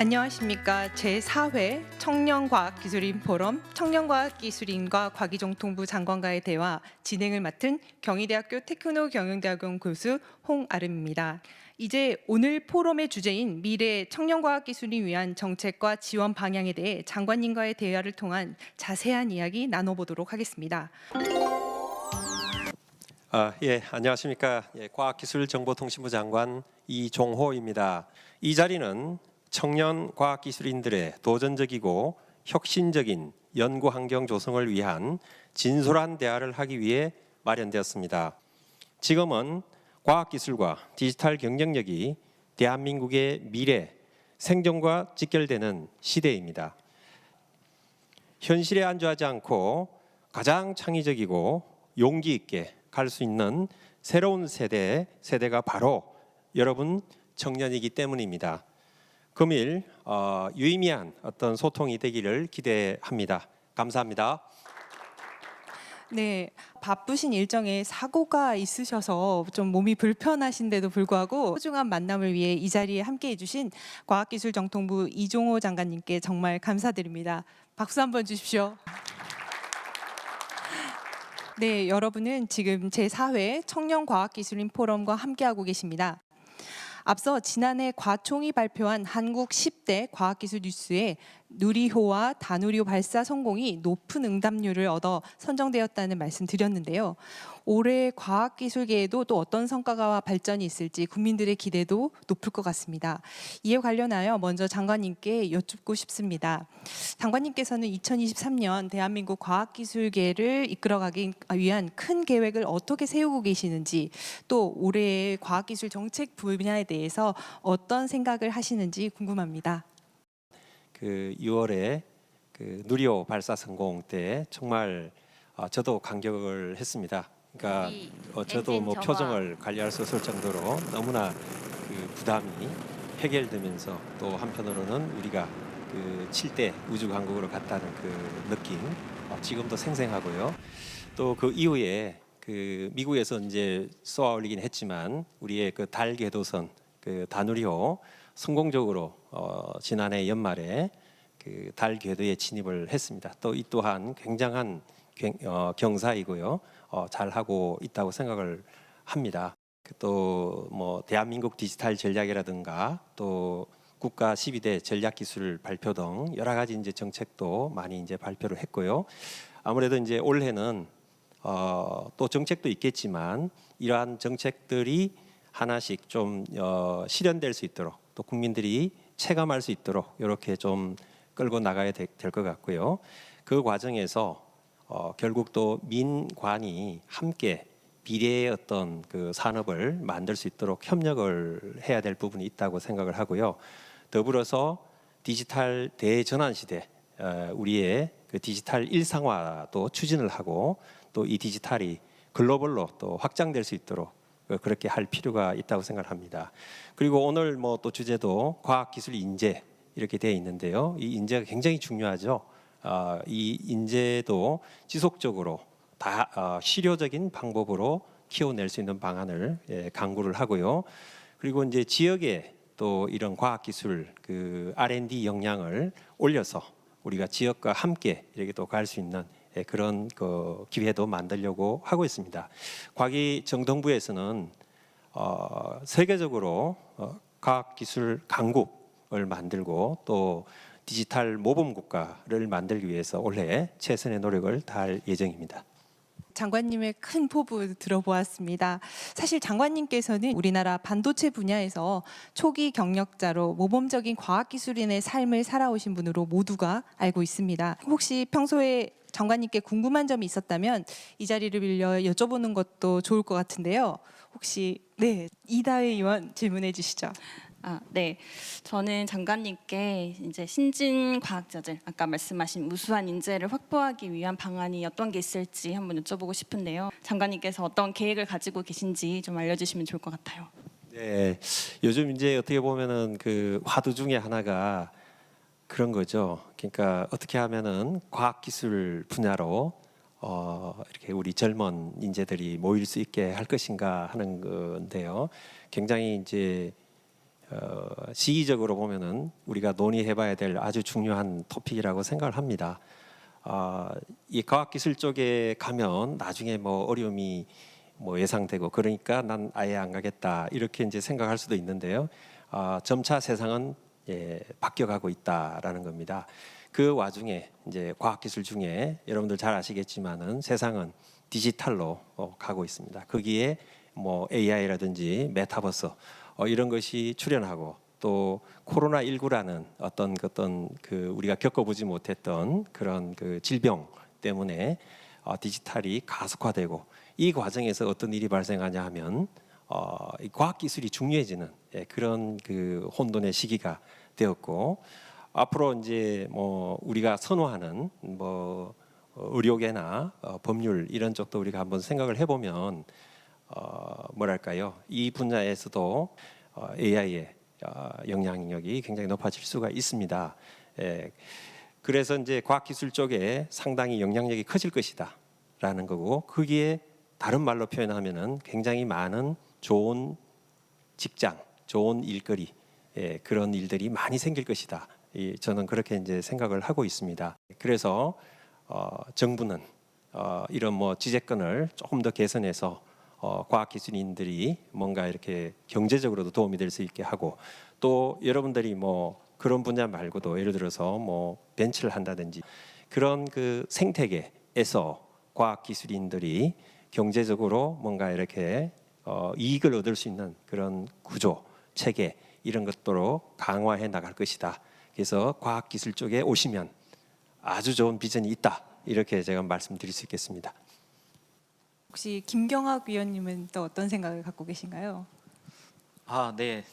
안녕하십니까. 제4회 청년과학기술인 포럼 청년과학기술인과 과기정통부 장관과의 대화 진행을 맡은 경희대학교 테크노경영대학원 교수 홍아름입니다. 이제 오늘 포럼의 주제인 미래 청년과학기술인 위한 정책과 지원 방향에 대해 장관님과의 대화를 통한 자세한 이야기 나눠보도록 하겠습니다. 안녕하십니까. 과학기술정보통신부 장관 이종호입니다. 이 자리는 청년 과학기술인들의 도전적이고 혁신적인 연구 환경 조성을 위한 진솔한 대화를 하기 위해 마련되었습니다. 지금은 과학기술과 디지털 경쟁력이 대한민국의 미래, 생존과 직결되는 시대입니다. 현실에 안주하지 않고 가장 창의적이고 용기 있게 갈 수 있는 새로운 세대가 바로 여러분 청년이기 때문입니다. 금일 유의미한 어떤 소통이 되기를 기대합니다. 감사합니다. 네, 바쁘신 일정에 사고가 있으셔서 좀 몸이 불편하신데도 불구하고 소중한 만남을 위해 이 자리에 함께해 주신 과학기술정통부 이종호 장관님께 정말 감사드립니다. 박수 한번 주십시오. 네, 여러분은 지금 제4회 청년과학기술인 포럼과 함께하고 계십니다. 앞서 지난해 과총이 발표한 한국 10대 과학기술 뉴스에 누리호와 다누리호 발사 성공이 높은 응답률을 얻어 선정되었다는 말씀 드렸는데요. 올해 과학기술계에도 또 어떤 성과와 발전이 있을지 국민들의 기대도 높을 것 같습니다. 이에 관련하여 먼저 장관님께 여쭙고 싶습니다. 장관님께서는 2023년 대한민국 과학기술계를 이끌어가기 위한 큰 계획을 어떻게 세우고 계시는지, 또 올해의 과학기술 정책 분야에 대해서 어떤 생각을 하시는지 궁금합니다. 6월에 누리호 발사 성공 때 정말 저도 감격을 했습니다. 그러니까 저도 표정을 관리할 수 없을 정도로 너무나 부담이 해결되면서 또 한편으로는 우리가 7대 우주 강국으로 갔다는 느낌 지금도 생생하고요. 또 그 이후에 미국에서 이제 쏘아 올리긴 했지만 우리의 달 궤도선 다누리호 성공적으로 지난해 연말에 달 궤도에 진입을 했습니다. 또 이 또한 굉장한 경사이고요. 잘 하고 있다고 생각을 합니다. 또 뭐 대한민국 디지털 전략이라든가 또 국가 12대 전략기술 발표 등 여러 가지 이제 정책도 많이 이제 발표를 했고요. 아무래도 이제 올해는 또 정책도 있겠지만 이러한 정책들이 하나씩 좀 실현될 수 있도록 또 국민들이 체감할 수 있도록 이렇게 좀 끌고 나가야 될 것 같고요. 그 과정에서 결국 또 민관이 함께 미래의 어떤 산업을 만들 수 있도록 협력을 해야 될 부분이 있다고 생각을 하고요. 더불어서 디지털 대전환 시대, 우리의 디지털 일상화도 추진을 하고 또 이 디지털이 글로벌로 또 확장될 수 있도록 그렇게 할 필요가 있다고 생각합니다. 그리고 오늘 뭐 또 주제도 과학기술 인재 이렇게 되어 있는데요. 이 인재가 굉장히 중요하죠. 이 인재도 지속적으로 다 실효적인 방법으로 키워낼 수 있는 방안을 강구를 하고요. 그리고 이제 지역에 또 이런 과학기술 R&D 역량을 올려서 우리가 지역과 함께 이렇게 또 갈 수 있는 그런 기회도 만들려고 하고 있습니다. 과기정통부에서는 세계적으로 과학기술 강국을 만들고 또 디지털 모범 국가를 만들기 위해서 올해 최선의 노력을 다할 예정입니다. 장관님의 큰 포부 들어보았습니다. 사실 장관님께서는 우리나라 반도체 분야에서 초기 경력자로 모범적인 과학기술인의 삶을 살아오신 분으로 모두가 알고 있습니다. 혹시 평소에 장관님께 궁금한 점이 있었다면 이 자리를 빌려 여쭤보는 것도 좋을 것 같은데요. 혹시 이다혜 의원 질문해 주시죠. 네, 저는 장관님께 이제 신진 과학자들, 아까 말씀하신 우수한 인재를 확보하기 위한 방안이 어떤 게 있을지 한번 여쭤보고 싶은데요. 장관님께서 어떤 계획을 가지고 계신지 좀 알려주시면 좋을 것 같아요. 네, 요즘 이제 어떻게 보면은 화두 중에 하나가 그런 거죠. 그러니까 어떻게 하면은 과학기술 분야로 이렇게 우리 젊은 인재들이 모일 수 있게 할 것인가 하는 건데요. 굉장히 이제 시기적으로 보면은 우리가 논의해봐야 될 아주 중요한 토픽이라고 생각을 합니다. 이 과학기술 쪽에 가면 나중에 뭐 어려움이 뭐 예상되고 그러니까 난 아예 안 가겠다 이렇게 이제 생각할 수도 있는데요. 점차 세상은 바뀌어가고 있다라는 겁니다. 그 와중에 이제 과학기술 중에 여러분들 잘 아시겠지만은 세상은 디지털로 가고 있습니다. 거기에 뭐 AI라든지 메타버스 이런 것이 출현하고 또 코로나19라는 어떤 그 우리가 겪어보지 못했던 그런 그 질병 때문에 디지털이 가속화되고 이 과정에서 어떤 일이 발생하냐 하면 이 과학기술이 중요해지는 그런 그 혼돈의 시기가 되었고 앞으로 이제 뭐 우리가 선호하는 뭐 의료계나 법률 이런 쪽도 우리가 한번 생각을 해보면 뭐랄까요 이 분야에서도 AI의 영향력이 굉장히 높아질 수가 있습니다. 그래서 이제 과학기술 쪽에 상당히 영향력이 커질 것이다라는 거고 거기에 다른 말로 표현하면은 굉장히 많은 좋은 직장, 좋은 일거리 그런 일들이 많이 생길 것이다. 저는 그렇게 이제 생각을 하고 있습니다. 그래서 정부는 이런 뭐 지재권을 조금 더 개선해서 과학기술인들이 뭔가 이렇게 경제적으로도 도움이 될 수 있게 하고 또 여러분들이 뭐 그런 분야 말고도 예를 들어서 뭐 벤처를 한다든지 그런 그 생태계에서 과학기술인들이 경제적으로 뭔가 이렇게 이익을 얻을 수 있는 그런 구조, 체계 이런 것들로 강화해 나갈 것이다. 그래서 과학기술 쪽에 오시면 아주 좋은 비전이 있다. 이렇게 제가 말씀드릴 수 있겠습니다. 혹시 김경학 위원님은 또 어떤 생각을 갖고 계신가요? 네.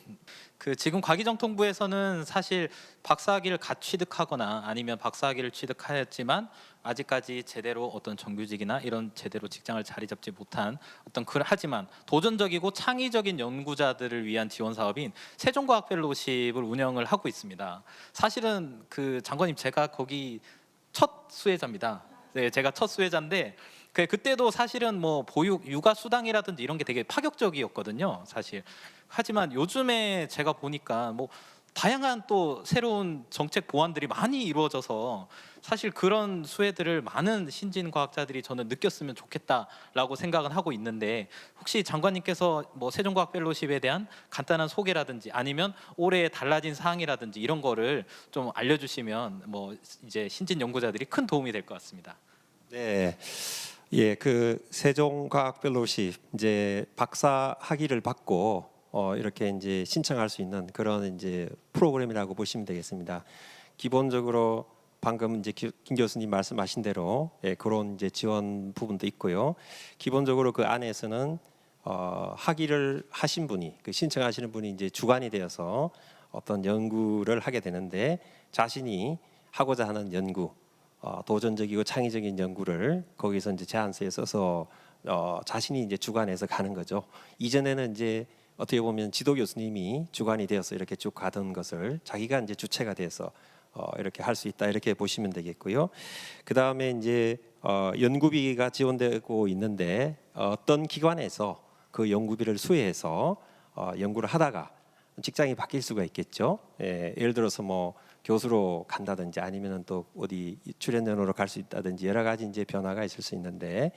그 지금 과기정통부에서는 사실 박사학위를 갓 취득하거나 아니면 박사학위를 취득하였지만 아직까지 제대로 어떤 정규직이나 이런 제대로 직장을 자리 잡지 못한 하지만 도전적이고 창의적인 연구자들을 위한 지원 사업인 세종과학 펠로우십을 운영을 하고 있습니다. 사실은 그 장관님 제가 거기 첫 수혜자입니다. 네, 제가 첫 수혜자인데 그때도 사실은 뭐 보육 육아 수당이라든지 이런 게 되게 파격적이었거든요, 사실. 하지만 요즘에 제가 보니까 뭐 다양한 또 새로운 정책 보완들이 많이 이루어져서 사실 그런 수혜들을 많은 신진 과학자들이 저는 느꼈으면 좋겠다라고 생각은 하고 있는데 혹시 장관님께서 뭐 세종과학 펠로우십에 대한 간단한 소개라든지 아니면 올해 달라진 사항이라든지 이런 거를 좀 알려주시면 뭐 이제 신진 연구자들이 큰 도움이 될 것 같습니다. 네. 그 세종과학 펠로우십 이제 박사 학위를 받고 이렇게 이제 신청할 수 있는 그런 이제 프로그램이라고 보시면 되겠습니다. 기본적으로 방금 이제 김 교수님 말씀하신 대로 그런 이제 지원 부분도 있고요. 기본적으로 그 안에서는 학위를 하신 분이 그 신청하시는 분이 이제 주관이 되어서 어떤 연구를 하게 되는데 자신이 하고자 하는 연구 도전적이고 창의적인 연구를 거기서 이제 제안서에 써서 자신이 이제 주관해서 가는 거죠. 이전에는 이제 어떻게 보면 지도 교수님이 주관이 되어서 이렇게 쭉 가던 것을 자기가 이제 주체가 돼서 이렇게 할 수 있다 이렇게 보시면 되겠고요. 그 다음에 이제 연구비가 지원되고 있는데 어떤 기관에서 그 연구비를 수혜해서 연구를 하다가 직장이 바뀔 수가 있겠죠. 예를 들어서 뭐 교수로 간다든지 아니면은 또 어디 출연연으로 갈 수 있다든지 여러 가지 이제 변화가 있을 수 있는데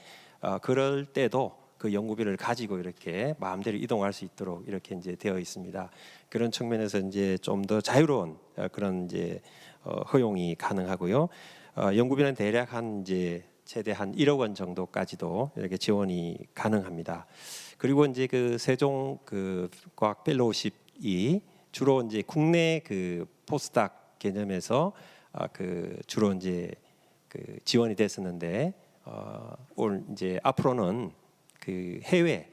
그럴 때도 그 연구비를 가지고 이렇게 마음대로 이동할 수 있도록 이렇게 이제 되어 있습니다. 그런 측면에서 이제 좀 더 자유로운 그런 이제 허용이 가능하고요. 연구비는 대략 한 이제 최대 한 1억 원 정도까지도 이렇게 지원이 가능합니다. 그리고 이제 그 세종 그 과학 펠로우십이 주로 이제 국내 그 포스닥 개념에서 그 주로 이제 그 지원이 됐었는데 올 이제 앞으로는 그 해외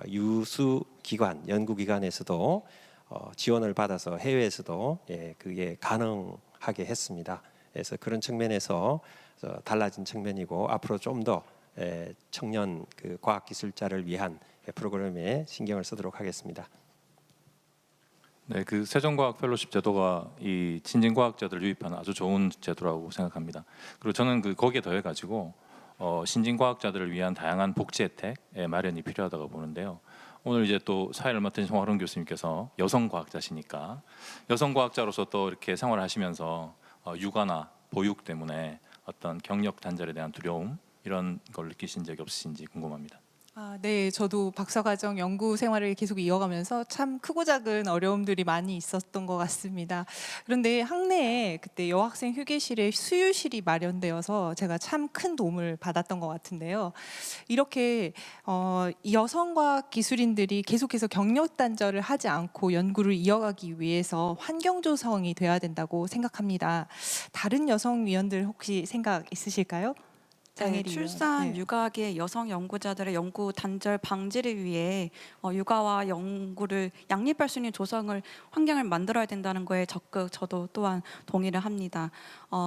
유수 기관 연구 기관에서도 지원을 받아서 해외에서도 그게 가능하게 했습니다. 그래서 그런 측면에서 달라진 측면이고 앞으로 좀 더 청년 그 과학 기술자를 위한 프로그램에 신경을 쓰도록 하겠습니다. 네, 그 세종과학 펠로십 제도가 이 신진 과학자들을 유입하는 아주 좋은 제도라고 생각합니다. 그리고 저는 그 거기에 더해 가지고 신진 과학자들을 위한 다양한 복지 혜택 마련이 필요하다고 보는데요. 오늘 이제 또 사회를 맡은 송화론 교수님께서 여성 과학자시니까 여성 과학자로서 또 이렇게 생활하시면서 육아나 보육 때문에 어떤 경력 단절에 대한 두려움 이런 걸 느끼신 적이 없으신지 궁금합니다. 네, 저도 박사과정 연구 생활을 계속 이어가면서 참 크고 작은 어려움들이 많이 있었던 것 같습니다. 그런데 학내에 그때 여학생 휴게실에 수유실이 마련되어서 제가 참 큰 도움을 받았던 것 같은데요. 이렇게 여성과학 기술인들이 계속해서 경력 단절을 하지 않고 연구를 이어가기 위해서 환경 조성이 돼야 된다고 생각합니다. 다른 여성 위원들 혹시 생각 있으실까요? 네, 장혜리 출산 의원. 네. 육아계 여성 연구자들의 연구 단절 방지를 위해 육아와 연구를 양립할 수 있는 조성을 환경을 만들어야 된다는 거에 적극 저도 또한 동의를 합니다.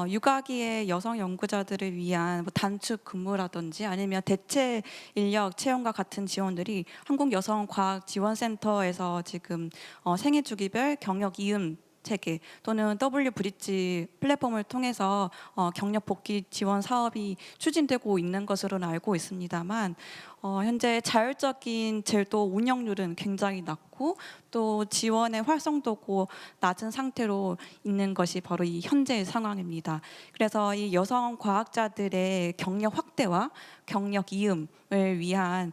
육아기의 여성 연구자들을 위한 뭐 단축 근무라든지 아니면 대체 인력 채용과 같은 지원들이 한국여성과학지원센터에서 지금 생애주기별 경력 이음 체계 또는 W 브릿지 플랫폼을 통해서 경력 복귀 지원 사업이 추진되고 있는 것으로는 알고 있습니다만 현재 자율적인 제도 운영률은 굉장히 낮고 또 지원의 활성도고 낮은 상태로 있는 것이 바로 이 현재의 상황입니다. 그래서 이 여성 과학자들의 경력 확대와 경력 이음을 위한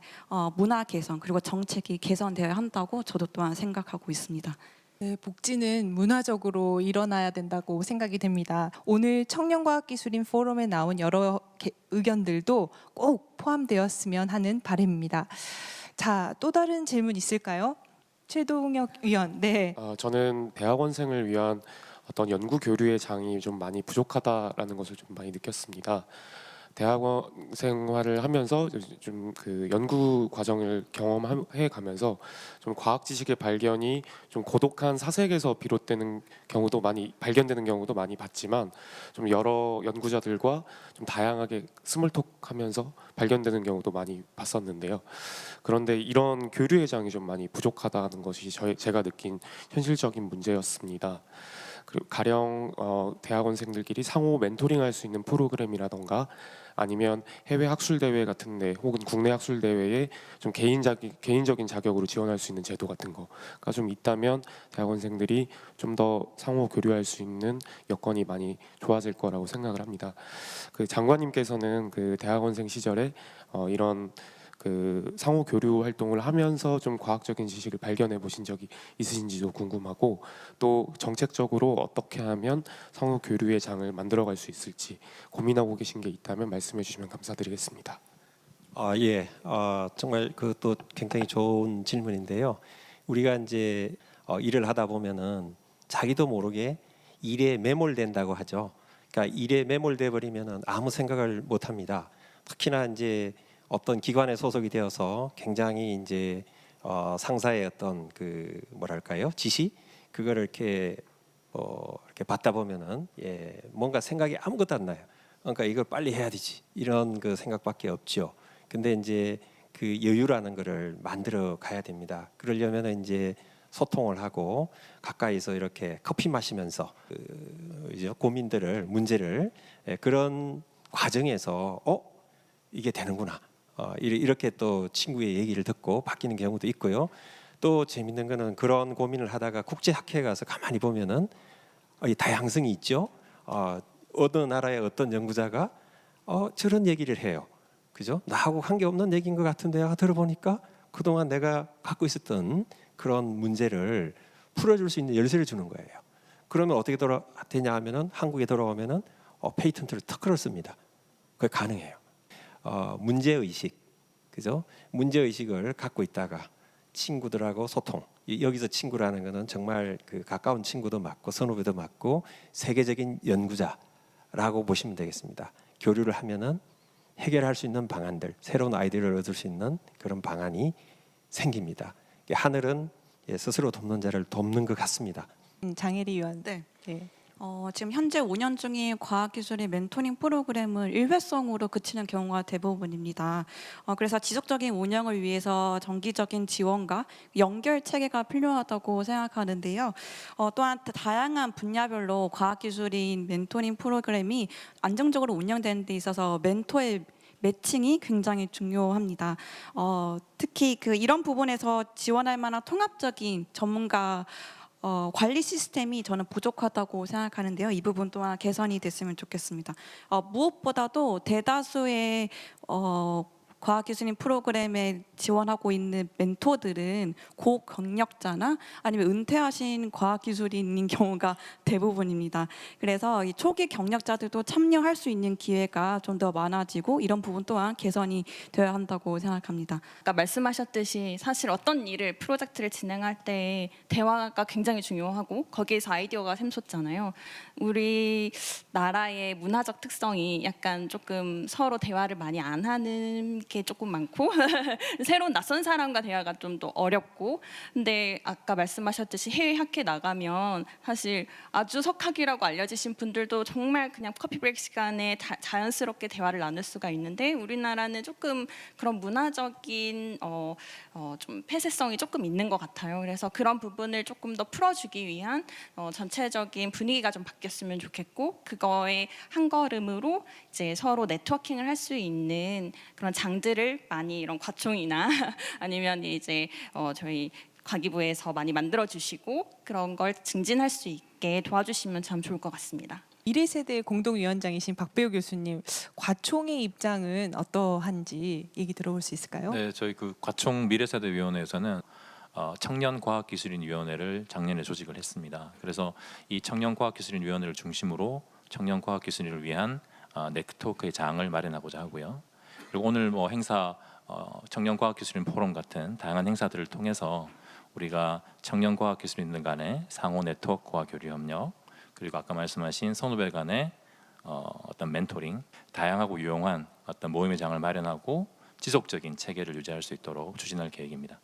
문화 개선 그리고 정책이 개선되어야 한다고 저도 또한 생각하고 있습니다. 네, 복지는 문화적으로 일어나야 된다고 생각이 됩니다. 오늘 청년과학기술인 포럼에 나온 여러 의견들도 꼭 포함되었으면 하는 바람입니다. 자, 또 다른 질문 있을까요? 최동혁 의원. 네. 저는 대학원생을 위한 어떤 연구 교류의 장이 좀 많이 부족하다라는 것을 좀 많이 느꼈습니다. 대학원 생활을 하면서 좀 그 연구 과정을 경험해 가면서 좀 과학 지식의 발견이 좀 고독한 사색에서 비롯되는 경우도 많이 발견되는 경우도 많이 봤지만 좀 여러 연구자들과 좀 다양하게 스몰톡하면서 발견되는 경우도 많이 봤었는데요. 그런데 이런 교류의 장이 좀 많이 부족하다는 것이 제가 느낀 현실적인 문제였습니다. 그리고 가령 대학원생들끼리 상호 멘토링할 수 있는 프로그램이라던가 아니면 해외 학술 대회 같은데 혹은 국내 학술 대회에 좀 개인적인 자격으로 지원할 수 있는 제도 같은 거가 좀 있다면 대학원생들이 좀 더 상호 교류할 수 있는 여건이 많이 좋아질 거라고 생각을 합니다. 그 장관님께서는 그 대학원생 시절에 이런 그 상호 교류 활동을 하면서 좀 과학적인 지식을 발견해 보신 적이 있으신지도 궁금하고 또 정책적으로 어떻게 하면 상호 교류의 장을 만들어갈 수 있을지 고민하고 계신 게 있다면 말씀해 주시면 감사드리겠습니다. 예, 정말 그것도 굉장히 좋은 질문인데요. 우리가 이제 일을 하다 보면은 자기도 모르게 일에 매몰된다고 하죠. 그러니까 일에 매몰돼 버리면은 아무 생각을 못 합니다. 특히나 이제 어떤 기관에 소속이 되어서 굉장히 이제 상사의 어떤 그 뭐랄까요 지시 그거를 이렇게 받다 보면은 뭔가 생각이 아무것도 안 나요. 그러니까 이걸 빨리 해야 되지 이런 그 생각밖에 없죠. 근데 이제 그 여유라는 거를 만들어 가야 됩니다. 그러려면은 이제 소통을 하고 가까이서 이렇게 커피 마시면서 이제 고민들을 문제를 그런 과정에서 이게 되는구나. 이렇게 또 친구의 얘기를 듣고 바뀌는 경우도 있고요. 또 재밌는 거는 그런 고민을 하다가 국제학회에 가서 가만히 보면은 이 다양성이 있죠. 어느 나라의 어떤 연구자가 저런 얘기를 해요. 그죠? 나하고 관계없는 얘기인 것 같은데 들어보니까 그동안 내가 갖고 있었던 그런 문제를 풀어줄 수 있는 열쇠를 주는 거예요. 그러면 어떻게 되냐 하면은 한국에 돌아오면은 페이턴트를 턱 걸었습니다. 그게 가능해요. 문제 의식, 그죠? 문제 의식을 갖고 있다가 친구들하고 소통. 여기서 친구라는 것은 정말 그 가까운 친구도 맞고 선후배도 맞고 세계적인 연구자라고 보시면 되겠습니다. 교류를 하면은 해결할 수 있는 방안들, 새로운 아이디어를 얻을 수 있는 그런 방안이 생깁니다. 하늘은 스스로 돕는 자를 돕는 것 같습니다. 장혜리 의원. 네. 네. 지금 현재 운영 중인 과학기술의 멘토링 프로그램은 일회성으로 그치는 경우가 대부분입니다. 그래서 지속적인 운영을 위해서 정기적인 지원과 연결 체계가 필요하다고 생각하는데요. 또한 다양한 분야별로 과학기술인 멘토링 프로그램이 안정적으로 운영되는 데 있어서 멘토의 매칭이 굉장히 중요합니다. 특히 이런 부분에서 지원할 만한 통합적인 전문가 관리 시스템이 저는 부족하다고 생각하는데요. 이 부분 또한 개선이 됐으면 좋겠습니다. 무엇보다도 대다수의 과학기술인 프로그램에 지원하고 있는 멘토들은 고경력자나 아니면 은퇴하신 과학기술인인 경우가 대부분입니다. 그래서 이 초기 경력자들도 참여할 수 있는 기회가 좀 더 많아지고 이런 부분 또한 개선이 되어야 한다고 생각합니다. 아까 말씀하셨듯이 사실 어떤 일을 프로젝트를 진행할 때 대화가 굉장히 중요하고 거기에서 아이디어가 샘솟잖아요. 우리 나라의 문화적 특성이 약간 조금 서로 대화를 많이 안 하는 게 조금 많고 새로운 낯선 사람과 대화가 좀 더 어렵고 근데 아까 말씀하셨듯이 해외 학회 나가면 사실 아주 석학이라고 알려지신 분들도 정말 그냥 커피 브레이크 시간에 자연스럽게 대화를 나눌 수가 있는데 우리나라는 조금 그런 문화적인 좀 폐쇄성이 조금 있는 것 같아요. 그래서 그런 부분을 조금 더 풀어주기 위한 전체적인 분위기가 좀 바뀌었으면 좋겠고 그거에 한 걸음으로 이제 서로 네트워킹을 할 수 있는 그런 장들을 많이 이런 과총이나 아니면 이제 저희 과기부에서 많이 만들어 주시고 그런 걸 증진할 수 있게 도와주시면 참 좋을 것 같습니다. 미래세대 공동위원장이신 박배우 교수님, 과총의 입장은 어떠한지 얘기 들어볼 수 있을까요? 네, 저희 과총 미래세대위원회에서는 청년과학기술인위원회를 작년에 조직을 했습니다. 그래서 이 청년과학기술인위원회를 중심으로 청년과학기술인을 위한 네트워크의 장을 마련하고자 하고요. 그리고 오늘 행사 청년과학기술인 포럼 같은 다양한 행사들을 통해서 우리가 청년과학기술인들 간의 상호 네트워크와 교류 협력 그리고 아까 말씀하신 선후배 간의 어떤 멘토링 다양하고 유용한 어떤 모임의 장을 마련하고 지속적인 체계를 유지할 수 있도록 추진할 계획입니다.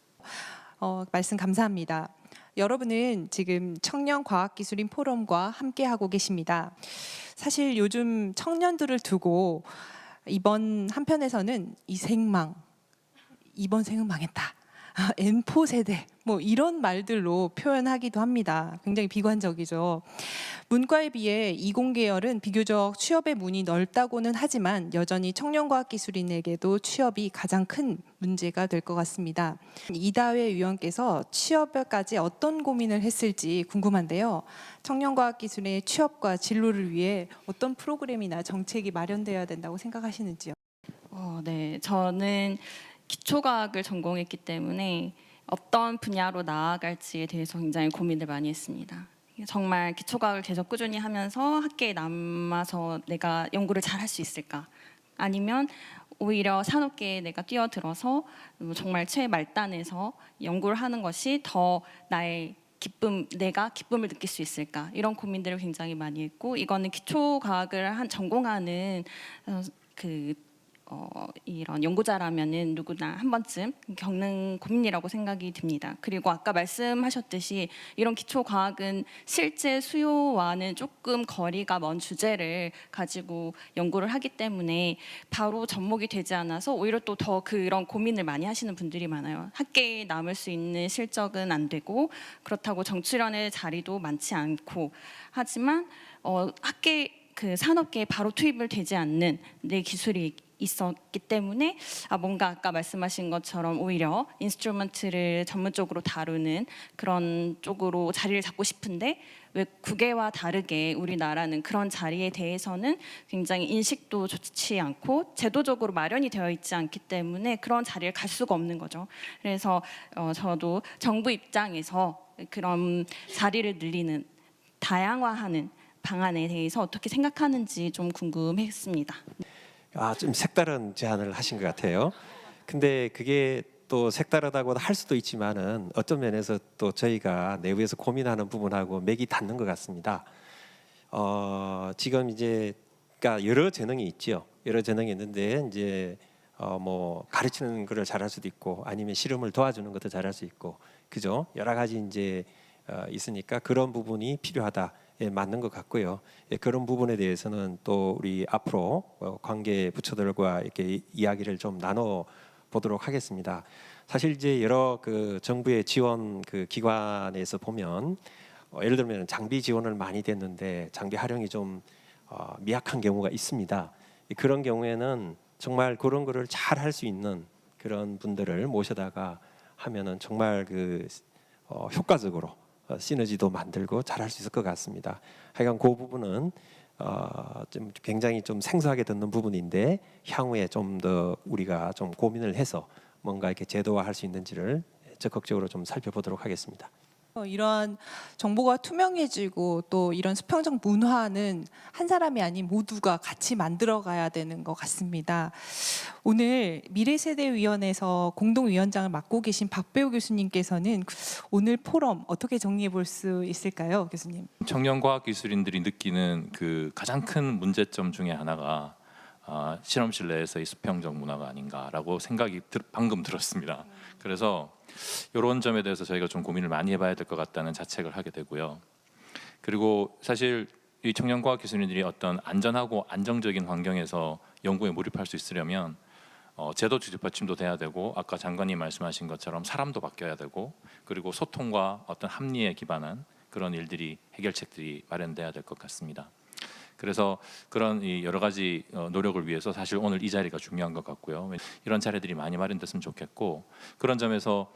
말씀 감사합니다. 여러분은 지금 청년과학기술인 포럼과 함께하고 계십니다. 사실 요즘 청년들을 두고 이번 한편에서는 이 생망, 이번 생은 망했다. N4 세대 뭐 이런 말들로 표현하기도 합니다. 굉장히 비관적이죠. 문과에 비해 이공계열은 비교적 취업의 문이 넓다고는 하지만 여전히 청년과학기술인에게도 취업이 가장 큰 문제가 될 것 같습니다. 이다회 위원께서 취업까지 어떤 고민을 했을지 궁금한데요. 청년과학기술의 취업과 진로를 위해 어떤 프로그램이나 정책이 마련되어야 된다고 생각하시는지요? 네, 저는 기초과학을 전공했기 때문에 어떤 분야로 나아갈지에 대해서 굉장히 고민을 많이 했습니다. 정말 기초과학을 계속 꾸준히 하면서 학계에 남아서 내가 연구를 잘 할 수 있을까? 아니면 오히려 산업계에 내가 뛰어들어서 정말 최말단에서 연구를 하는 것이 더 나의 내가 기쁨을 느낄 수 있을까? 이런 고민들을 굉장히 많이 했고 이거는 기초과학을 전공하는 이런 연구자라면은 누구나 한 번쯤 겪는 고민이라고 생각이 듭니다. 그리고 아까 말씀하셨듯이 이런 기초 과학은 실제 수요와는 조금 거리가 먼 주제를 가지고 연구를 하기 때문에 바로 접목이 되지 않아서 오히려 또 더 그런 고민을 많이 하시는 분들이 많아요. 학계에 남을 수 있는 실적은 안 되고 그렇다고 정치련의 자리도 많지 않고 하지만 산업계에 바로 투입을 되지 않는 내 기술이 있었기 때문에 뭔가 아까 말씀하신 것처럼 오히려 인스트루먼트를 전문적으로 다루는 그런 쪽으로 자리를 잡고 싶은데 왜 국외와 다르게 우리나라는 그런 자리에 대해서는 굉장히 인식도 좋지 않고 제도적으로 마련이 되어 있지 않기 때문에 그런 자리를 갈 수가 없는 거죠. 그래서 저도 정부 입장에서 그런 자리를 늘리는 다양화하는 방안에 대해서 어떻게 생각하는지 좀 궁금했습니다. 좀 색다른 제안을 하신 것 같아요. 근데 그게 또 색다르다고 할 수도 있지만은 어떤 면에서 또 저희가 내부에서 고민하는 부분하고 맥이 닿는 것 같습니다. 지금 이제 그러니까 여러 재능이 있지요. 여러 재능이 있는데 이제 뭐 가르치는 거를 잘할 수도 있고 아니면 실험을 도와주는 것도 잘할 수 있고 그죠? 여러 가지 이제 있으니까 그런 부분이 필요하다. 맞는 것 같고요. 그런 부분에 대해서는 또 우리 앞으로 관계 부처들과 이렇게 이야기를 좀 나눠 보도록 하겠습니다. 사실 이제 여러 정부의 지원 기관에서 보면 예를 들면 장비 지원을 많이 됐는데 장비 활용이 좀 미약한 경우가 있습니다. 그런 경우에는 정말 그런 거를 잘 할 수 있는 그런 분들을 모셔다가 하면은 정말 효과적으로 시너지도 만들고 잘할 수 있을 것 같습니다. 하여간 그 부분은 좀 굉장히 좀 생소하게 듣는 부분인데 향후에 좀 더 우리가 좀 고민을 해서 뭔가 이렇게 제도화할 수 있는지를 적극적으로 좀 살펴보도록 하겠습니다. 이러한 정보가 투명해지고 또 이런 수평적 문화는 한 사람이 아닌 모두가 같이 만들어가야 되는 것 같습니다. 오늘 미래세대위원회에서 공동위원장을 맡고 계신 박배우 교수님께서는 오늘 포럼 어떻게 정리해 볼 수 있을까요, 교수님? 청년과학기술인들이 느끼는 그 가장 큰 문제점 중에 하나가 실험실 내에서의 수평적 문화가 아닌가라고 생각이 방금 들었습니다. 그래서 이런 점에 대해서 저희가 좀 고민을 많이 해봐야 될 것 같다는 자책을 하게 되고요. 그리고 사실 이 청년과학 기술인들이 어떤 안전하고 안정적인 환경에서 연구에 몰입할 수 있으려면 제도적 뒷받침도 돼야 되고 아까 장관님 말씀하신 것처럼 사람도 바뀌어야 되고 그리고 소통과 어떤 합리에 기반한 그런 일들이 해결책들이 마련돼야 될 것 같습니다. 그래서 그런 이 여러 가지 노력을 위해서 사실 오늘 이 자리가 중요한 것 같고요. 이런 자리들이 많이 마련됐으면 좋겠고 그런 점에서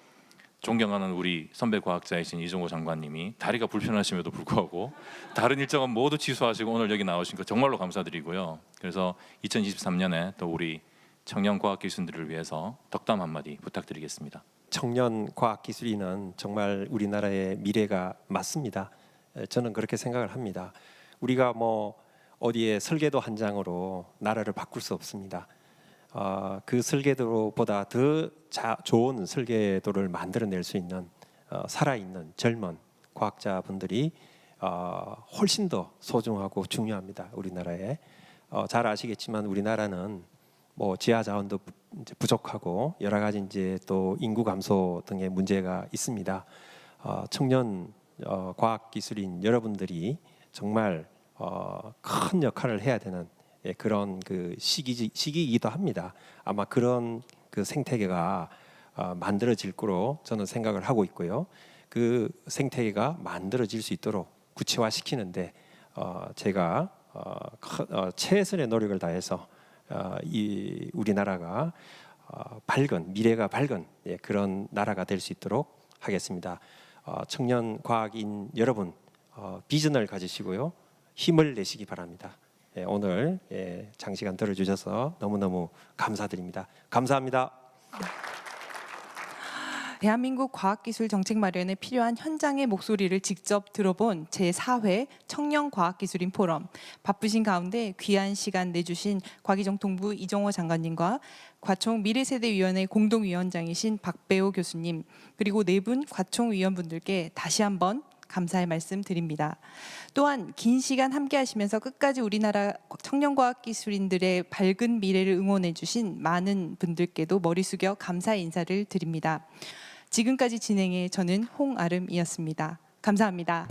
존경하는 우리 선배 과학자이신 이종호 장관님이 다리가 불편하심에도 불구하고 다른 일정은 모두 취소하시고 오늘 여기 나오신 거 정말로 감사드리고요. 그래서 2023년에 또 우리 청년 과학 기술인들을 위해서 덕담 한마디 부탁드리겠습니다. 청년 과학 기술인은 정말 우리나라의 미래가 맞습니다. 저는 그렇게 생각을 합니다. 우리가 뭐 어디에 설계도 한 장으로 나라를 바꿀 수 없습니다. 그 설계도보다 더 좋은 설계도를 만들어낼 수 있는 살아있는 젊은 과학자분들이 훨씬 더 소중하고 중요합니다. 우리나라에 잘 아시겠지만 우리나라는 뭐 지하 자원도 이제 부족하고 여러 가지 이제 또 인구 감소 등의 문제가 있습니다. 청년 과학기술인 여러분들이 정말 큰 역할을 해야 되는 그런 그 시기이기도 합니다. 아마 그런 그 생태계가 만들어질 거로 저는 생각을 하고 있고요. 그 생태계가 만들어질 수 있도록 구체화시키는데 제가 최선의 노력을 다해서 이 우리나라가 밝은 미래가 밝은 그런 나라가 될 수 있도록 하겠습니다. 청년 과학인 여러분 비전을 가지시고요. 힘을 내시기 바랍니다. 오늘 장시간 들어주셔서 너무너무 감사드립니다. 감사합니다. 대한민국 과학기술 정책 마련에 필요한 현장의 목소리를 직접 들어본 제4회 청년과학기술인 포럼. 바쁘신 가운데 귀한 시간 내주신 과기정통부 이종호 장관님과 과총 미래세대위원회 공동위원장이신 박배우 교수님 그리고 네 분 과총위원분들께 다시 한번 감사의 말씀 드립니다. 또한 긴 시간 함께 하시면서 끝까지 우리나라 청년과학기술인들의 밝은 미래를 응원해 주신 많은 분들께도 머리 숙여 감사의 인사를 드립니다. 지금까지 진행해 저는 홍아름이었습니다. 감사합니다.